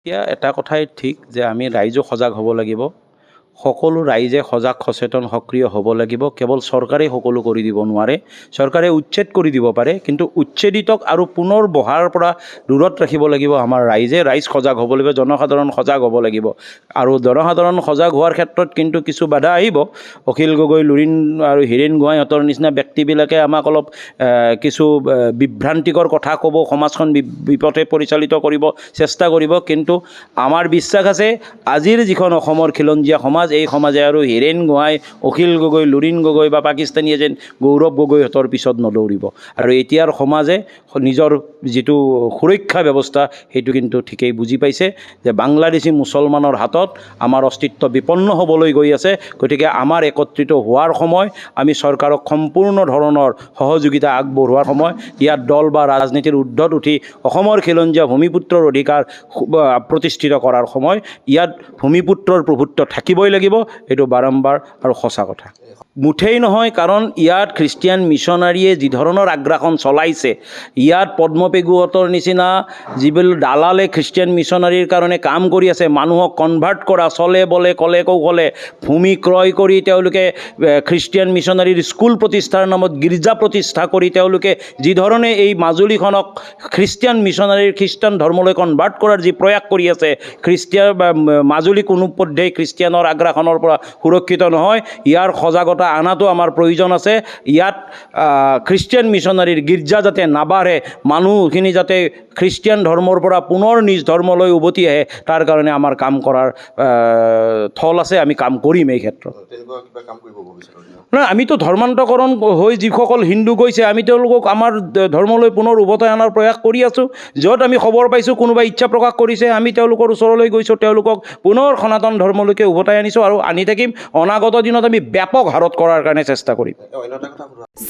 এতিয়া এটা কথাই ঠিক যে আমি ৰাইজো সজাগ হ'ব লাগিব। সকলো ৰাইজে সজাগ সচেতন সক্ৰিয় হ'ব লাগিব। কেৱল চৰকাৰে সকলো কৰি দিব নোৱাৰে। চৰকাৰে উচ্ছেদ কৰি দিব পাৰে, কিন্তু উচ্ছেদিতক আৰু পুনৰ বহাৰ পৰা দূৰত ৰাখিব লাগিব আমাৰ ৰাইজে। ৰাইজ সজাগ হ'ব লাগিব, জনসাধাৰণ সজাগ হ'ব লাগিব। আৰু জনসাধাৰণ সজাগ হোৱাৰ ক্ষেত্ৰত কিন্তু কিছু বাধা আহিব। অখিল গগৈ, লুৰিণ আৰু হীৰেণ গোহাঁইহঁতৰ নিচিনা ব্যক্তিবিলাকে আমাক অলপ কিছু বিভ্ৰান্তিকৰ কথা ক'ব, সমাজখন বিপথে পৰিচালিত কৰিব চেষ্টা কৰিব। কিন্তু আমাৰ বিশ্বাস আছে আজিৰ যিখন অসমৰ খিলঞ্জীয়া সমাজ, এই সমাজে আৰু হীৰেণ গোহাঁই, অখিল গগৈ, লুৰিণ গগৈ বা পাকিস্তানী এজেণ্ট গৌৰৱ গগৈহঁতৰ পিছত নদৌৰিব। আৰু এতিয়াৰ সমাজে নিজৰ যিটো সুৰক্ষা ব্যৱস্থা সেইটো কিন্তু ঠিকেই বুজি পাইছে যে বাংলাদেশী মুছলমানৰ হাতত আমাৰ অস্তিত্ব বিপন্ন হ'বলৈ গৈ আছে। গতিকে আমাৰ একত্ৰিত হোৱাৰ সময়, আমি চৰকাৰক সম্পূৰ্ণ ধৰণৰ সহযোগিতা আগবঢ়োৱাৰ সময়। ইয়াত দল বা ৰাজনীতিৰ ঊৰ্ধত উঠি অসমৰ খিলঞ্জীয়া ভূমিপুত্ৰৰ অধিকাৰ প্ৰতিষ্ঠিত কৰাৰ সময়। ইয়াত ভূমিপুত্ৰৰ প্ৰভুত্ব থাকিবই লাগিব, এইটো বাৰম্বাৰ আৰু সঁচা কথা। মুঠেই নহয়, কাৰণ ইয়াত খ্ৰীষ্টিয়ান মিছনাৰীয়ে যি ধৰণৰ আগ্ৰাসন চলাইছে, ইয়াত পদ্মপেগুহঁতৰ নিচিনা যিবিলাক দালালে খ্ৰীষ্টিয়ান মিছনাৰীৰ কাৰণে কাম কৰি আছে, মানুহক কনভাৰ্ট কৰা, চলে বলে কলে কৌশলে ভূমি ক্ৰয় কৰি তেওঁলোকে খ্ৰীষ্টিয়ান মিছনাৰীৰ স্কুল প্ৰতিষ্ঠাৰ নামত গীৰ্জা প্ৰতিষ্ঠা কৰি তেওঁলোকে যি ধৰণে এই মাজুলীখনক খ্ৰীষ্টিয়ান মিছনাৰীৰ খ্ৰীষ্টান ধৰ্মলৈ কনভাৰ্ট কৰাৰ যি প্ৰয়াস কৰি আছে, মাজুলী কোনোপধ্যেই খ্ৰীষ্টিয়ানৰ আগ্ৰাসনৰ পৰা সুৰক্ষিত নহয়। ইয়াৰ সজাগতা আনাটো আমাৰ প্ৰয়োজন আছে। ইয়াত খ্ৰীষ্টিয়ান মিছনাৰীৰ গীৰ্জা যাতে নাবাঢ়ে, মানুহখিনি যাতে খ্ৰীষ্টিয়ান ধৰ্মৰ পৰা পুনৰ নিজ ধৰ্মলৈ উভতি আহে, তাৰ কাৰণে আমাৰ কাম কৰাৰ থল আছে। আমি কাম কৰিম এই ক্ষেত্ৰত। নহয়, আমিতো ধৰ্মান্তকৰণ হৈ যিসকল হিন্দু গৈছে, আমি তেওঁলোকক আমাৰ ধৰ্মলৈ পুনৰ উভতাই অনাৰ প্ৰয়াস কৰি আছোঁ। য'ত আমি খবৰ পাইছোঁ কোনোবাই ইচ্ছা প্ৰকাশ কৰিছে, আমি তেওঁলোকৰ ওচৰলৈ গৈছোঁ, তেওঁলোকক পুনৰ সনাতন ধৰ্মলৈকে উভতাই আনিছোঁ আৰু আনি থাকিম। অনাগত দিনত আমি ব্যাপক হাৰত কৰাৰ কাৰণে চেষ্টা কৰিম।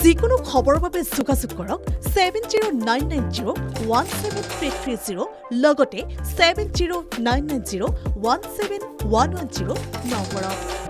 যিকোনো খবৰৰ বাবে যোগাযোগ কৰক 7099017330 লগতে 7099017110 নম্বৰত।